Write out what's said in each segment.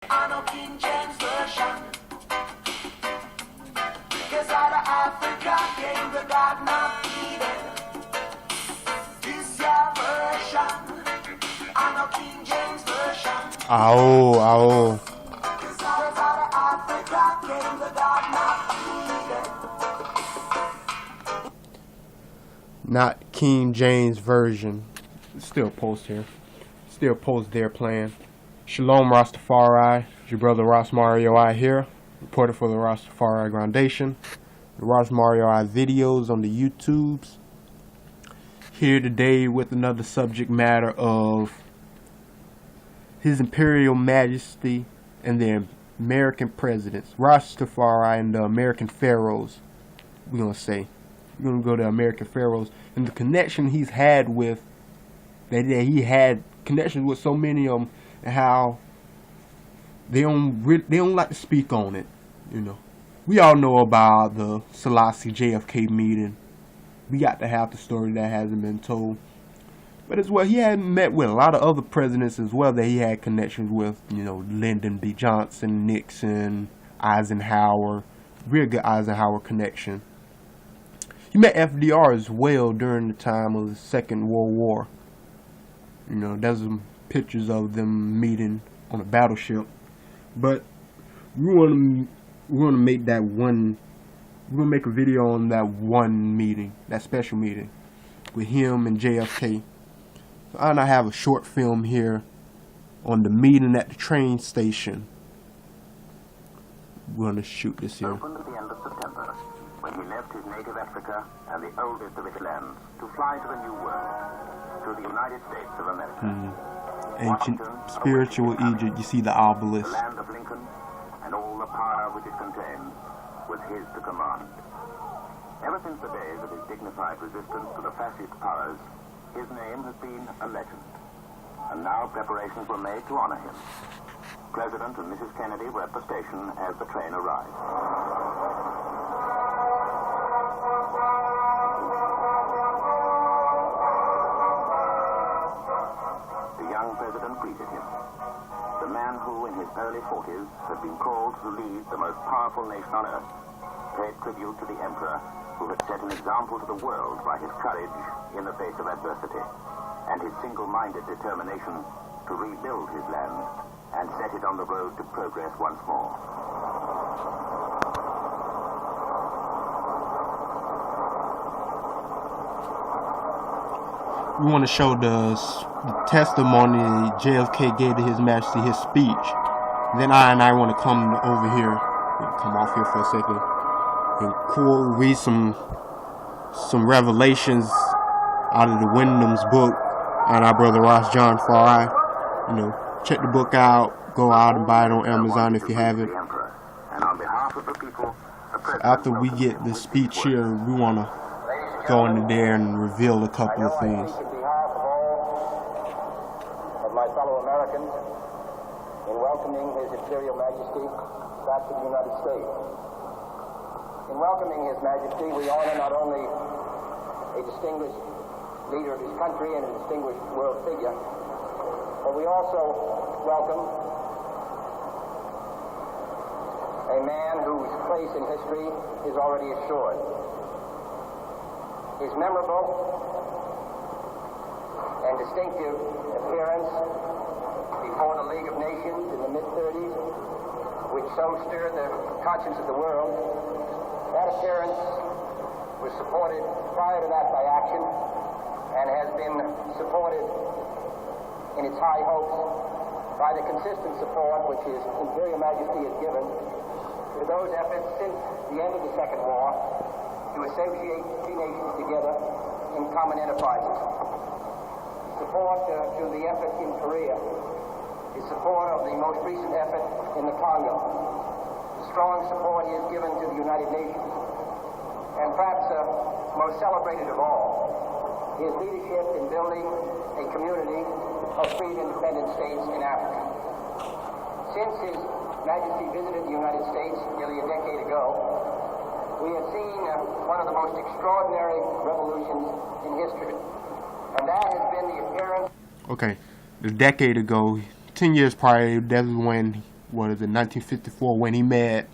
I know King James Version. Cause out of Africa came the Garden of Eden. This your version. I know King James Version. Oh. Cause out of Africa came the Garden of Eden. Not King James Version. Still post here. Still post there playing. Shalom RasTafari. It's your brother Ras Mario I here. Reporter for the RasTafari Foundation. The Ras Mario I videos on the YouTubes. Here today with another subject matter of His Imperial Majesty and the American presidents. RasTafari and the American Pharaohs. We're going to say. We're going to go to American Pharaohs. And the connection he's had with, that he had connections with so many of them, and how they don't like to speak on it. You know, we all know about the Selassie JFK meeting. We got to have the story that hasn't been told. But as well, he had met with a lot of other presidents as well that he had connections with. You know, Lyndon B. Johnson, Nixon, Eisenhower. Real good Eisenhower connection. He met FDR as well during the time of the Second World War. You know, there's some pictures of them meeting on a battleship. But we want to make that one. We're gonna make a video on that one meeting, that special meeting with him and JFK. So I have a short film here on the meeting at the train station. We're gonna shoot this here. Opened at the end of September, when he left his native Africa and the oldest of his lands to fly to the New World, to the United States of America. Ancient spiritual Egypt, you see the obelisk. The land of Lincoln, and all the power which it contained was his to command. Ever since the days of his dignified resistance to the fascist powers, his name has been a legend. And now preparations were made to honor him. President and Mrs. Kennedy were at the station as the train arrived. The young president greeted him. The man who, in his early 40s, had been called to lead the most powerful nation on earth, paid tribute to the emperor who had set an example to the world by his courage in the face of adversity, and his single-minded determination to rebuild his land and set it on the road to progress once more. We want to show the testimony JFK gave to His Majesty, his speech. Then I want to come over here, come off here for a second, and read some revelations out of the Wyndham's book, and our brother Ross John Fry. You know, check the book out. Go out and buy it on Amazon if you have it. So after we get the speech here, we want to go into there and reveal a couple of things. On behalf of all of my fellow Americans, in welcoming His Imperial Majesty back to the United States. In welcoming His Majesty, we honor not only a distinguished leader of his country and a distinguished world figure, but we also welcome a man whose place in history is already assured. His memorable and distinctive appearance before the League of Nations in the mid-30s, which so stirred the conscience of the world, that appearance was supported prior to that by action and has been supported in its high hopes by the consistent support which His Imperial Majesty has given to those efforts since the end of the Second War to associate three nations together in common enterprises. Support to the effort in Korea, the support of the most recent effort in the Congo, the strong support he has given to the United Nations, and perhaps most celebrated of all, his leadership in building a community of free and independent states in Africa. Since His Majesty visited the United States nearly a decade ago, we have seen one of the most extraordinary revolutions in history, and that has been the appearance... Okay, a decade ago, 10 years prior, that was when what is it, 1954, when he met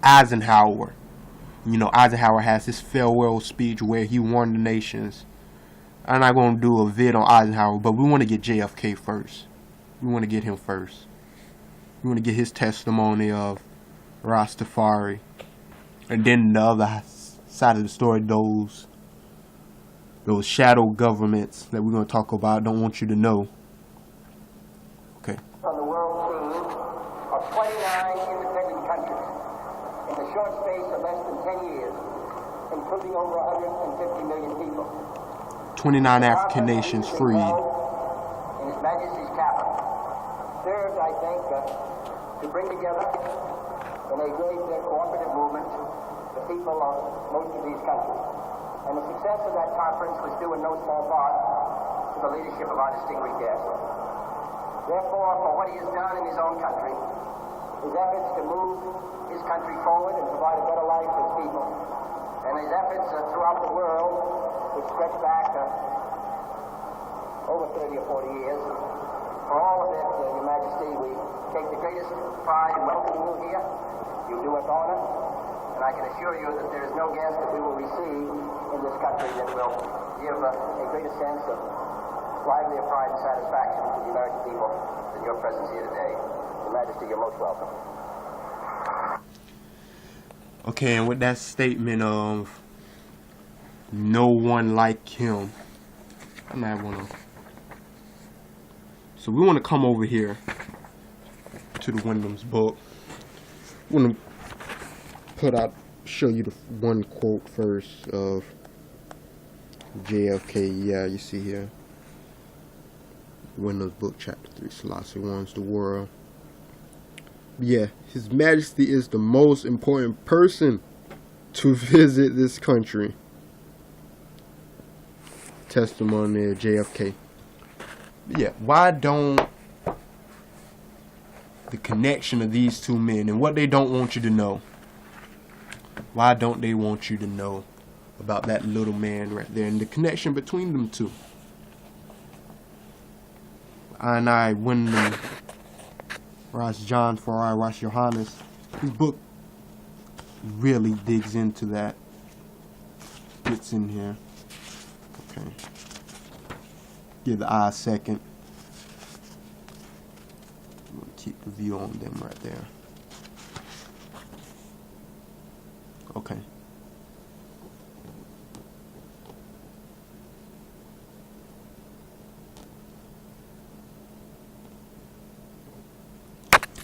Eisenhower. You know, Eisenhower has his farewell speech where he warned the nations. I'm not going to do a vid on Eisenhower, but we want to get JFK first. We want to get him first. We want to get his testimony of RasTafari. And then the other side of the story, those shadow governments that we're going to talk about don't want you to know. Okay. On the world scene of 29 independent countries in the short space of less than 10 years, including over 150 million people. 29 African nations freed. In His Majesty's capital. Served, I think, to bring together in a great cooperative movement the people of most of these countries. And the success of that conference was due in no small part to the leadership of our distinguished guest. Therefore, for what he has done in his own country, his efforts to move his country forward and provide a better life for its people, and his efforts throughout the world, which stretch back over 30 or 40 years, for all of this, Your Majesty, we take the greatest pride in welcoming you here. You do us honor, and I can assure you that there is no guest that we will receive in this country that will give a greater sense of livelier pride and satisfaction to the American people than your presence here today. Your Majesty, you're most welcome. Okay, and with that statement of no one like him, I might want to. So we want to come over here to the Wyndham's book. I want to show you the one quote first of JFK. Yeah, you see here. Wyndham's book, chapter 3. Selassie warns the world. Yeah, His Majesty is the most important person to visit this country. Testimony of JFK. Yeah, why don't the connection of these two men and what they don't want you to know? Why don't they want you to know about that little man right there and the connection between them two? I Wyndham, Ras John Farrar, Ras Johannes, his book really digs into that. Gets in here. Okay. Give the eye a second. I'm gonna keep the view on them right there. Okay.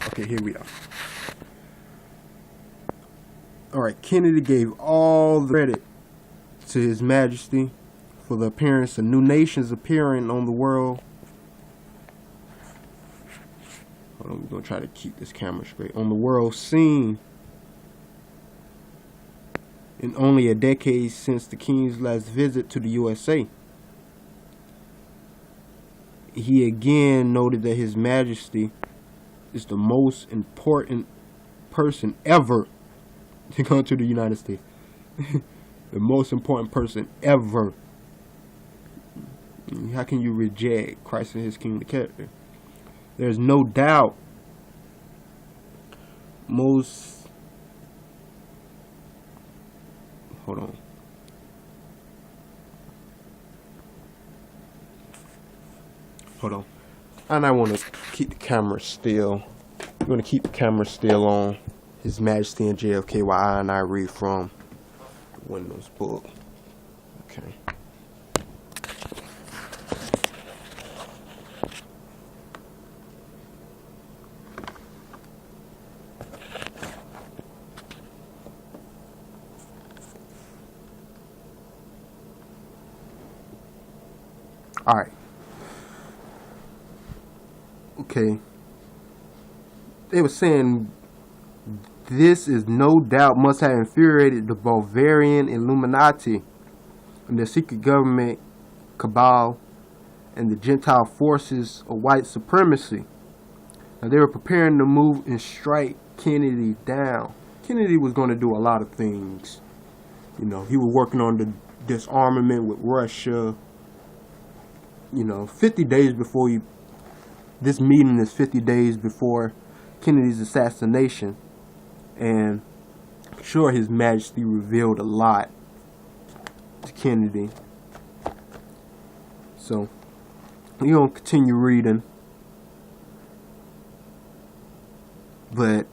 Okay, here we are. Alright, Kennedy gave all the credit to His Majesty for the appearance of new nations appearing on the world. Hold on, we're going to try to keep this camera straight. On the world scene. In only a decade since the King's last visit to the USA. He again noted that His Majesty is the most important person ever to come to the United States. The most important person ever. How can you reject Christ and His kingdom character? There's no doubt most... Hold on. Hold on. And I want to keep the camera still. I'm going to keep the camera still on His Majesty and JFK while I read from Wyndham's book. Okay. Alright. Okay. They were saying this is no doubt must have infuriated the Bavarian Illuminati and the secret government cabal and the Gentile forces of white supremacy. Now they were preparing to move and strike Kennedy down. Kennedy was going to do a lot of things. You know, he was working on the disarmament with Russia. You know, 50 days before this meeting is 50 days before Kennedy's assassination, and sure, His Majesty revealed a lot to Kennedy. So we're gonna continue reading, but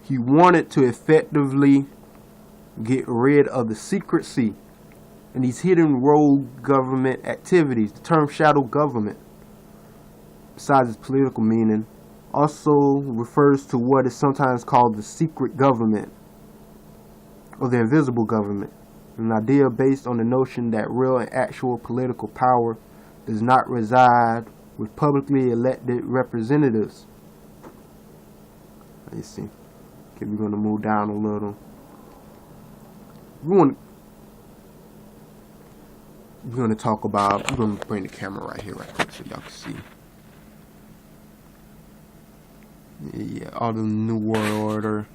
he wanted to effectively get rid of the secrecy and these hidden rogue government activities. The term shadow government, besides its political meaning, also refers to what is sometimes called the secret government or the invisible government, an idea based on the notion that real and actual political power does not reside with publicly elected representatives. Let's see. Okay, we're going to move down a little. We're going to talk about, we're going to bring the camera right here, right quick, so y'all can see. Yeah, all the New World Order.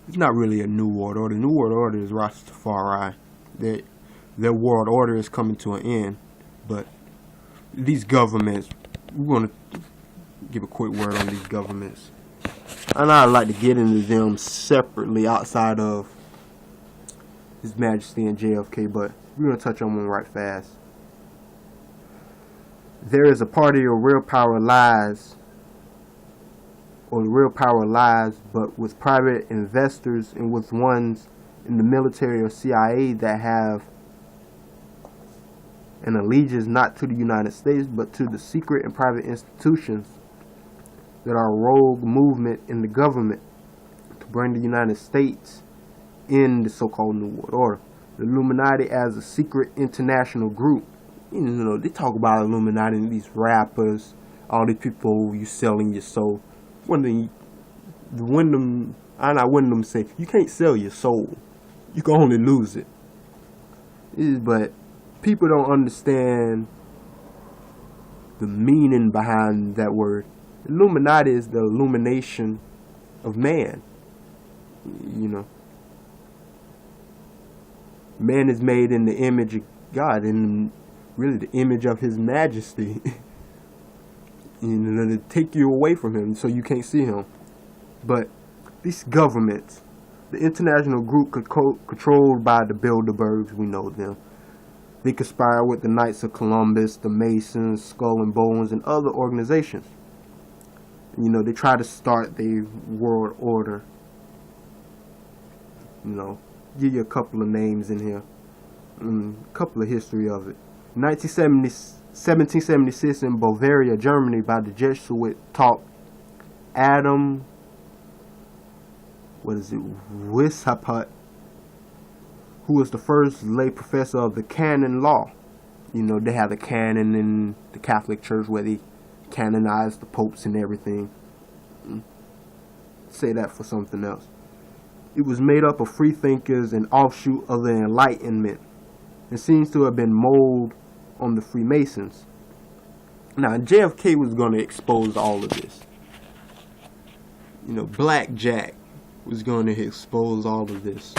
It's not really a New World Order. The New World Order is RasTafari. Their world order is coming to an end. But these governments, we're going to give a quick word on these governments. And I'd like to get into them separately outside of His Majesty and JFK, but we're going to touch on one right fast. There is a party of real power lies, or the real power lies, but with private investors and with ones in the military or CIA that have an allegiance not to the United States, but to the secret and private institutions that are a rogue movement in the government to bring the United States in the so-called New World Order. The Illuminati as a secret international group. You know, they talk about Illuminati and these rappers, all these people you selling your soul. Wyndham say, you can't sell your soul. You can only lose it. But people don't understand the meaning behind that word. Illuminati is the illumination of man. You know, man is made in the image of God, and really the image of His Majesty. You know, to take you away from Him so you can't see Him. But these governments, the international group controlled by the Bilderbergs, we know them. They conspire with the Knights of Columbus, the Masons, Skull and Bones, and other organizations. You know, they try to start the world order. You know, give you a couple of names in here, a couple of history of it. 1776 in Bavaria, Germany, by the Jesuit taught Adam, Weishaupt, who was the first lay professor of the canon law. You know, they have the canon in the Catholic Church where they canonize the popes and everything. Say that for something else. It was made up of free thinkers and offshoot of the Enlightenment. It seems to have been molded on the Freemasons. Now, JFK was going to expose all of this. You know, Black Jack was going to expose all of this.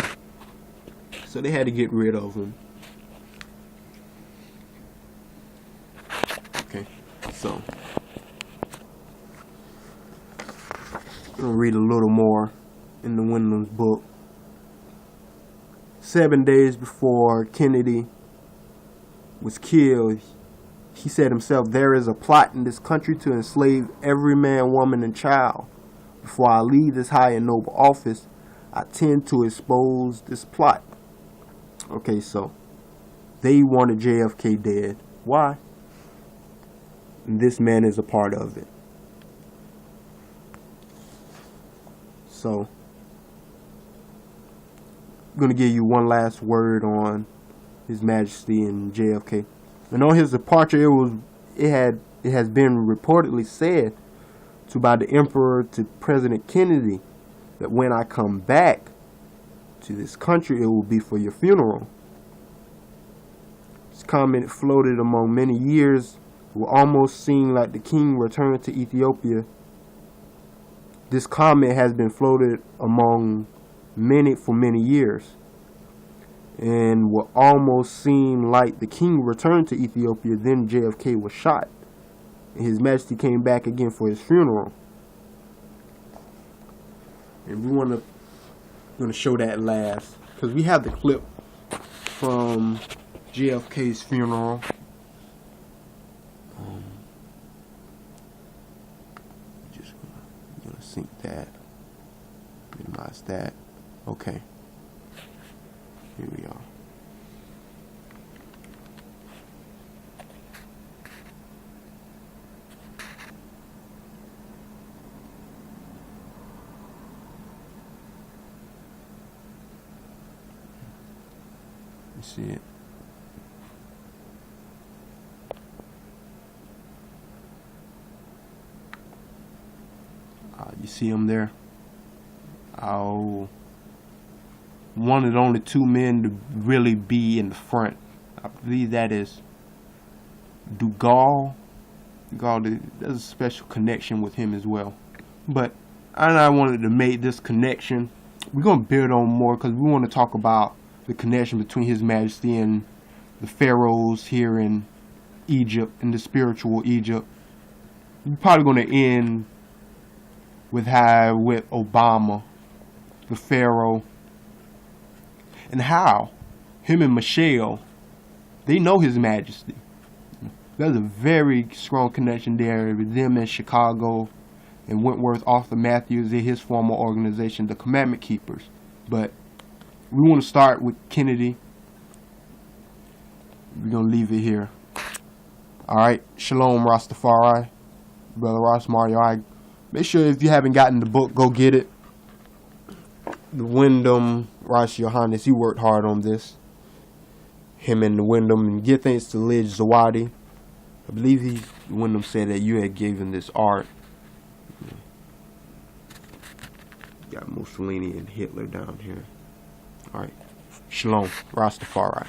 So they had to get rid of him. Okay, so I'm going to read a little more in the Wyndham's book. 7 days before Kennedy was killed, he said himself, "There is a plot in this country to enslave every man, woman, and child. Before I leave this high and noble office, I tend to expose this plot." Okay, so they wanted JFK dead. Why? And this man is a part of it. So I'm going to give you one last word on His Majesty and JFK. And on his departure, it has been reportedly said by the Emperor to President Kennedy that when I come back to this country, it will be for your funeral. This comment floated among many years. It will almost seem like the king returned to Ethiopia. This comment has been floated among many for many years, and will almost seem like the king returned to Ethiopia. Then JFK was shot, and His Majesty came back again for his funeral. and we want to show that last because we have the clip from JFK's funeral. Just gonna sync that, minimize that. Okay, here we are. You see it. You see him there. Oh, one of the only two men to really be in the front. I believe that is Dougal. There's a special connection with him as well. But I wanted to make this connection. We're gonna build on more because we want to talk about the connection between His Majesty and the Pharaohs here in Egypt, in the spiritual Egypt. We're probably going to end with Obama, the Pharaoh, and how him and Michelle, they know His Majesty. There's a very strong connection there with them in Chicago and Wentworth Arthur Matthews in his former organization, the Commandment Keepers. But we want to start with Kennedy. We're going to leave it here. Alright, Shalom Rastafari. Brother Ross Mario. Make sure if you haven't gotten the book, go get it. The Wyndham, Rosh Yohannes, he worked hard on this. Him and the Wyndham. And give thanks to Lij Zawadi. I believe Wyndham said that you had given this art. Got Mussolini and Hitler down here. Alright. Shalom Rastafari.